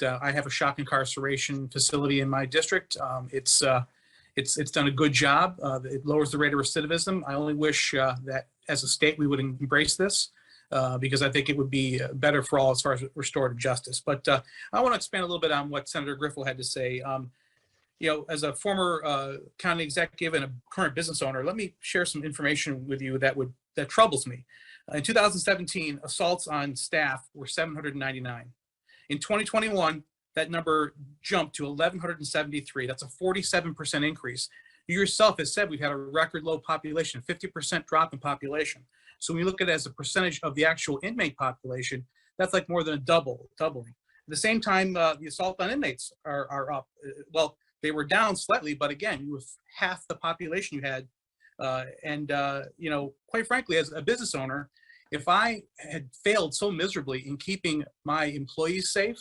I have a shock incarceration facility in my district. It's done a good job. It lowers the rate of recidivism. I only wish that as a state we would embrace this because I think it would be better for all as far as restorative justice. But I want to expand a little bit on what Senator Griffel had to say. As a former county executive and a current business owner, let me share some information with you that troubles me. In 2017, assaults on staff were 799. In 2021, that number jumped to 1,173. That's a 47% increase. You yourself has said we've had a record low population, 50% drop in population. So when you look at it as a percentage of the actual inmate population, that's like more than a doubling. At the same time, the assault on inmates are up. Well, they were down slightly, but again, you have half the population you had. Quite frankly, as a business owner, if I had failed so miserably in keeping my employees safe,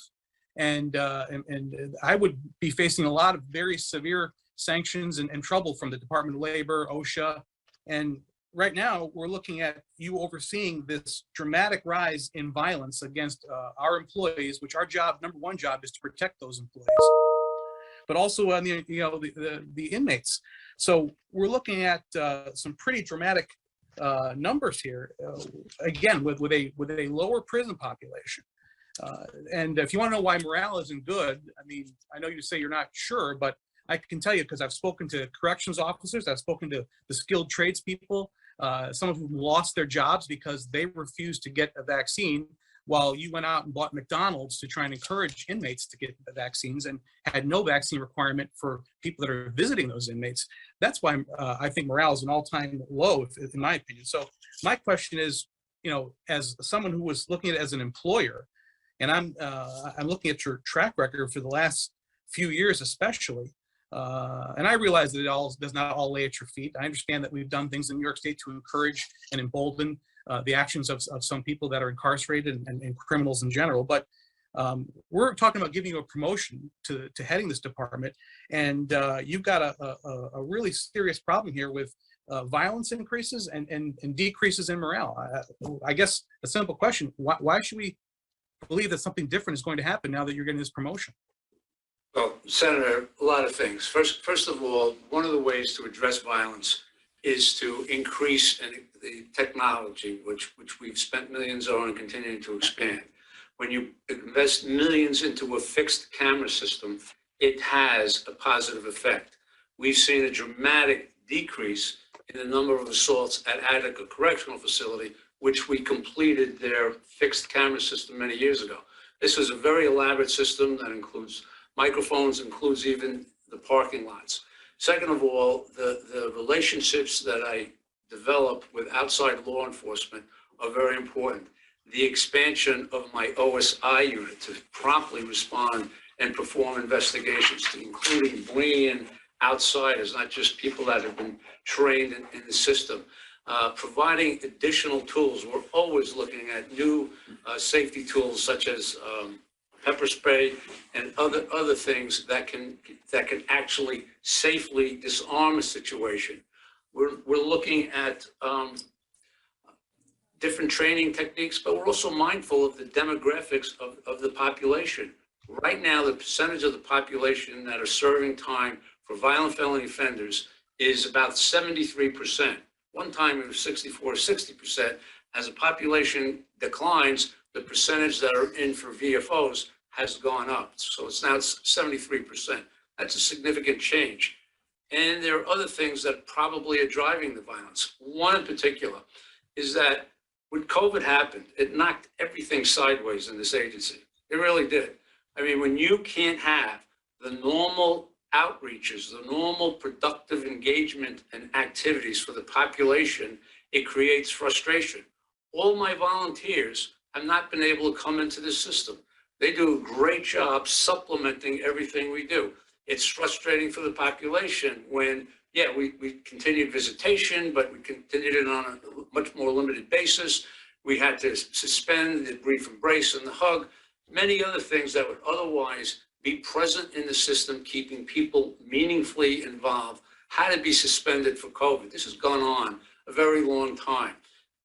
and I would be facing a lot of very severe sanctions and trouble from the Department of Labor, OSHA. And right now, we're looking at you overseeing this dramatic rise in violence against our employees, which our number one job is to protect those employees, but also on the inmates. So we're looking at some pretty dramatic numbers here, again, with a lower prison population. And if you want to know why morale isn't good, I mean, I know you say you're not sure, but I can tell you because I've spoken to corrections officers, I've spoken to the skilled tradespeople, some of whom lost their jobs because they refused to get a vaccine, while you went out and bought McDonald's to try and encourage inmates to get the vaccines and had no vaccine requirement for people that are visiting those inmates. That's why I think morale is an all-time low, in my opinion. So my question is, as someone who was looking at it as an employer, and I'm looking at your track record for the last few years, especially, and I realize that it does not all lay at your feet. I understand that we've done things in New York State to encourage and embolden the actions of some people that are incarcerated and criminals in general. But we're talking about giving you a promotion to heading this department, and you've got a really serious problem here with violence increases and decreases in morale. I guess a simple question: why should we believe that something different is going to happen now that you're getting this promotion? Well, Senator, a lot of things. First of all, one of the ways to address violence is to increase the technology, which we've spent millions on and continuing to expand. When you invest millions into a fixed camera system, it has a positive effect. We've seen a dramatic decrease in the number of assaults at Attica Correctional Facility, which we completed their fixed camera system many years ago. This is a very elaborate system that includes microphones, includes even the parking lots. Second of all, the relationships that I develop with outside law enforcement are very important. The expansion of my OSI unit to promptly respond and perform investigations, including bringing in outsiders, not just people that have been trained in the system. Providing additional tools. We're always looking at new safety tools such as pepper spray and other things that can actually safely disarm a situation. We're looking at different training techniques, but we're also mindful of the demographics of the population. Right now, the percentage of the population that are serving time for violent felony offenders is about 73%. One time it was 64 or 60%. As the population declines, the percentage that are in for VFOs has gone up. So it's now 73%. That's a significant change. And there are other things that probably are driving the violence. One in particular is that when COVID happened, it knocked everything sideways in this agency. It really did. I mean, when you can't have the normal outreaches, the normal productive engagement and activities for the population, it creates frustration. All my volunteers have not been able to come into this system. They do a great job supplementing everything we do. It's frustrating for the population when, yeah, we continued visitation, but we continued it on a much more limited basis. We had to suspend the brief embrace and the hug, many other things that would otherwise be present in the system, keeping people meaningfully involved, had to be suspended for COVID. This has gone on a very long time.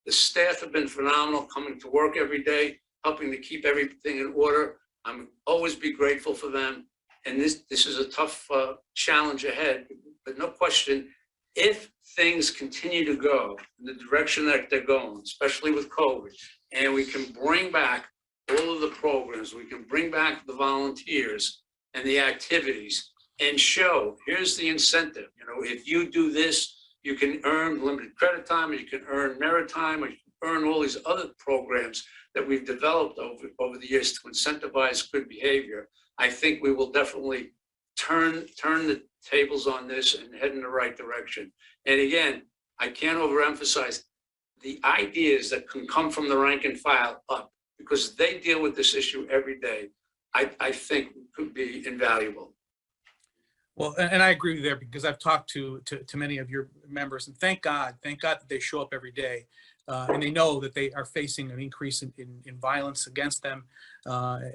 The staff have been phenomenal, coming to work every day, helping to keep everything in order. I'm always be grateful for them. And this is a tough challenge ahead, but no question, if things continue to go in the direction that they're going, especially with COVID, and we can bring back all of the programs, we can bring back the volunteers and the activities and show, here's the incentive. You know, if you do this, you can earn limited credit time, or you can earn merit time, or you can earn all these other programs that we've developed over the years to incentivize good behavior. I think we will definitely turn the tables on this and head in the right direction. And again, I can't overemphasize the ideas that can come from the rank and file up, because they deal with this issue every day. I think could be invaluable. Well, and I agree with you there, because I've talked to many of your members, and thank God that they show up every day, and they know that they are facing an increase in violence against them.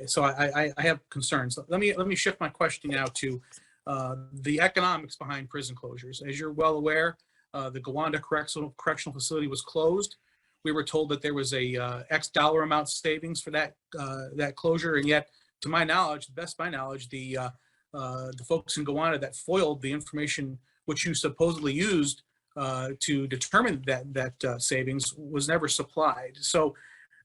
So I have concerns. Let me shift my question now to the economics behind prison closures. As you're well aware, the Gowanda Correctional Facility was closed. We were told that there was a X dollar amount savings for that closure, and yet, to my knowledge, the best of my knowledge, the folks in Gowanda that foiled the information which you supposedly used to determine that savings was never supplied. So,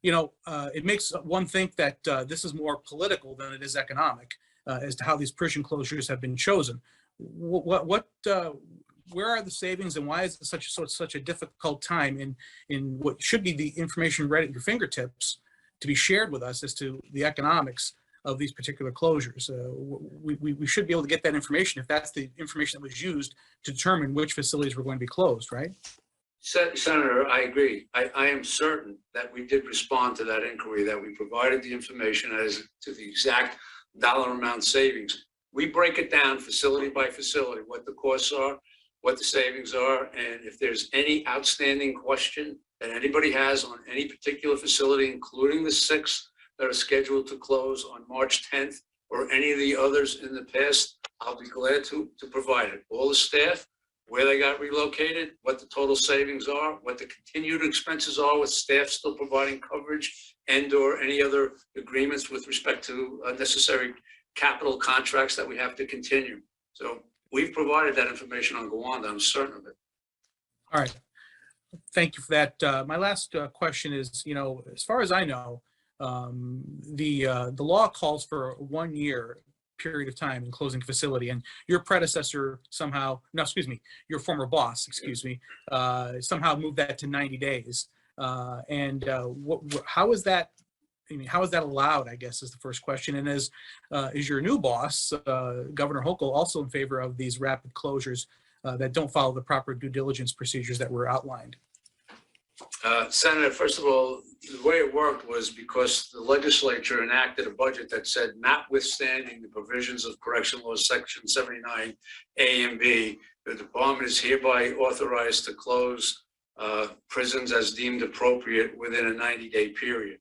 you know, it makes one think that this is more political than it is economic as to how these prison closures have been chosen. Where are the savings, and why is it such a difficult time in what should be the information right at your fingertips to be shared with us as to the economics of these particular closures? We should be able to get that information if that's the information that was used to determine which facilities were going to be closed, right? Senator, I agree. I am certain that we did respond to that inquiry, that we provided the information as to the exact dollar amount savings. We break it down facility by facility, what the costs are, what the savings are, and if there's any outstanding question that anybody has on any particular facility, including the 6 that are scheduled to close on March 10th, or any of the others in the past, I'll be glad to provide it. All the staff, where they got relocated, what the total savings are, what the continued expenses are with staff still providing coverage, and or any other agreements with respect to necessary capital contracts that we have to continue. So we've provided that information on Gowanda, I'm certain of it. All right. Thank you for that. My last question is, you know, as far as I know, the law calls for a 1-year period of time in closing a facility, and your predecessor somehow, no, excuse me, your former boss, excuse me, somehow moved that to 90 days. How is that? I mean, how is that allowed, I guess, is the first question. And is your new boss, Governor Hochul, also in favor of these rapid closures that don't follow the proper due diligence procedures that were outlined? Senator, first of all, the way it worked was because the legislature enacted a budget that said, notwithstanding the provisions of Correction Law Section 79 A and B, the department is hereby authorized to close prisons as deemed appropriate within a 90-day period.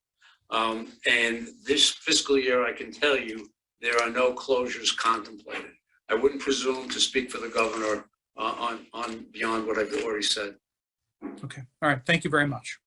And this fiscal year, I can tell you, there are no closures contemplated. I wouldn't presume to speak for the governor on beyond what I've already said. Okay. All right. Thank you very much.